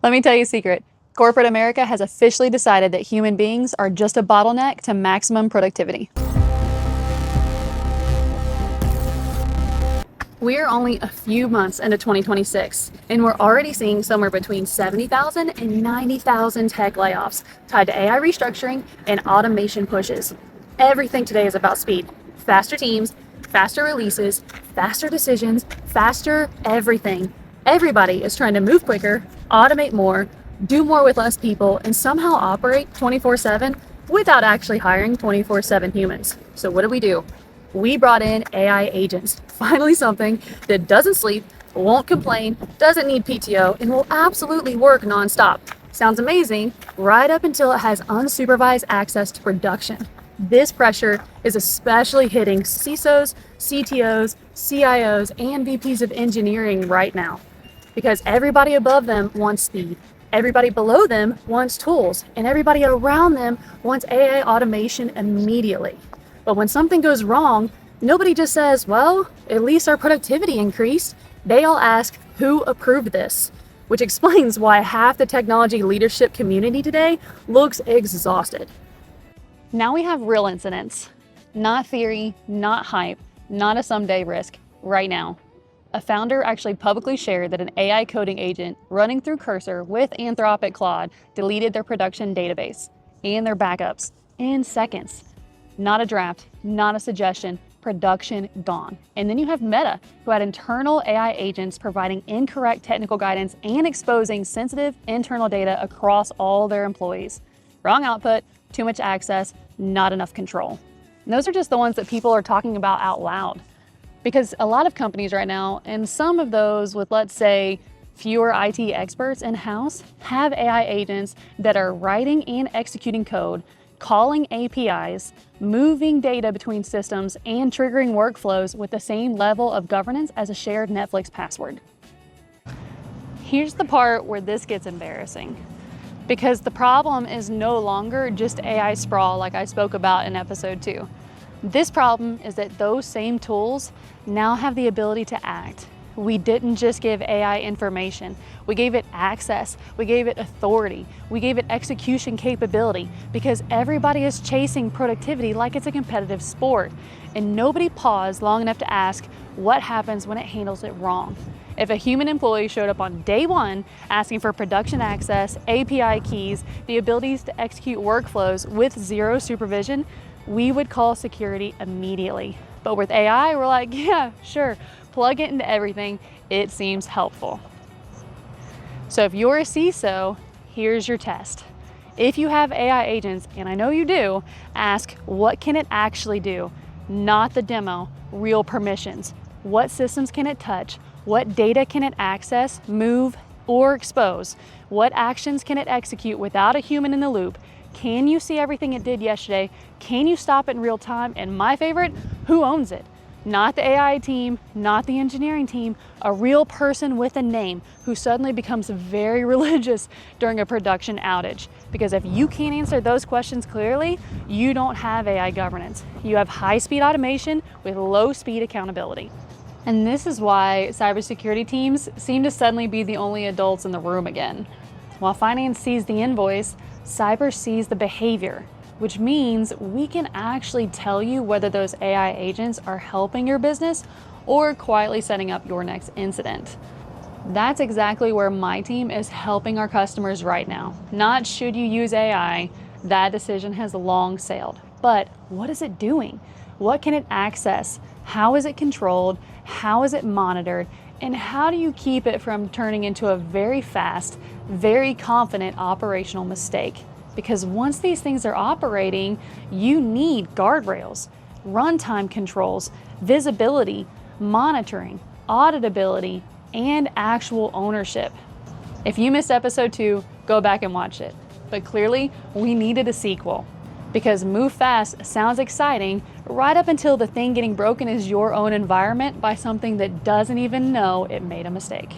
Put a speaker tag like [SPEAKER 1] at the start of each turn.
[SPEAKER 1] Let me tell you a secret. Corporate America has officially decided that human beings are just a bottleneck to maximum productivity. We're only a few months into 2026, and we're already seeing somewhere between 70,000 and 90,000 tech layoffs tied to AI restructuring and automation pushes. Everything today is about speed. Faster teams, faster releases, faster decisions, faster everything. Everybody is trying to move quicker, automate more, do more with less people, and somehow operate 24/7 without actually hiring 24/7 humans. So what do? We brought in AI agents, finally something that doesn't sleep, won't complain, doesn't need PTO, and will absolutely work nonstop. Sounds amazing, right up until it has unsupervised access to production. This pressure is especially hitting CISOs, CTOs, CIOs, and VPs of engineering right now, because everybody above them wants speed, everybody below them wants tools, and everybody around them wants AI automation immediately. But when something goes wrong, nobody just says, well, at least our productivity increased. They all ask, who approved this? Which explains why half the technology leadership community today looks exhausted. Now we have real incidents, not theory, not hype, not a someday risk, right now. A founder actually publicly shared that an AI coding agent running through Cursor with Anthropic Claude deleted their production database and their backups in seconds. Not a draft, not a suggestion, production gone. And then you have Meta, who had internal AI agents providing incorrect technical guidance and exposing sensitive internal data across all their employees. Wrong output, too much access, not enough control. And those are just the ones that people are talking about out loud. Because a lot of companies right now, and some of those with, let's say, fewer IT experts in-house, have AI agents that are writing and executing code, calling APIs, moving data between systems, and triggering workflows with the same level of governance as a shared Netflix password. Here's the part where this gets embarrassing, because the problem is no longer just AI sprawl like I spoke about in episode 2. This problem is that those same tools now have the ability to act. We didn't just give AI information, we gave it access, we gave it authority, we gave it execution capability, because everybody is chasing productivity like it's a competitive sport, and nobody paused long enough to ask what happens when it handles it wrong. If a human employee showed up on day one asking for production access, API keys, the abilities to execute workflows with zero supervision, we would call security immediately. But with AI, we're like, yeah, sure, plug it into everything. It seems helpful. So if you're a CISO, here's your test. If you have AI agents, and I know you do, ask, what can it actually do? Not the demo, real permissions. What systems can it touch? What data can it access, move, or expose? What actions can it execute without a human in the loop? Can you see everything it did yesterday? Can you stop it in real time? And my favorite, who owns it? Not the AI team, not the engineering team, a real person with a name who suddenly becomes very religious during a production outage. Because if you can't answer those questions clearly, you don't have AI governance. You have high-speed automation with low-speed accountability. And this is why cybersecurity teams seem to suddenly be the only adults in the room again. While finance sees the invoice, cyber sees the behavior, which means we can actually tell you whether those AI agents are helping your business or quietly setting up your next incident. That's exactly where my team is helping our customers right now. Not should you use AI, that decision has long sailed, but what is it doing? What can it access? How is it controlled? How is it monitored? And how do you keep it from turning into a very fast, very confident operational mistake? Because once these things are operating, you need guardrails, runtime controls, visibility, monitoring, auditability, and actual ownership. If you missed episode 2, go back and watch it. But clearly, we needed a sequel. Because move fast sounds exciting right up until the thing getting broken is your own environment by something that doesn't even know it made a mistake.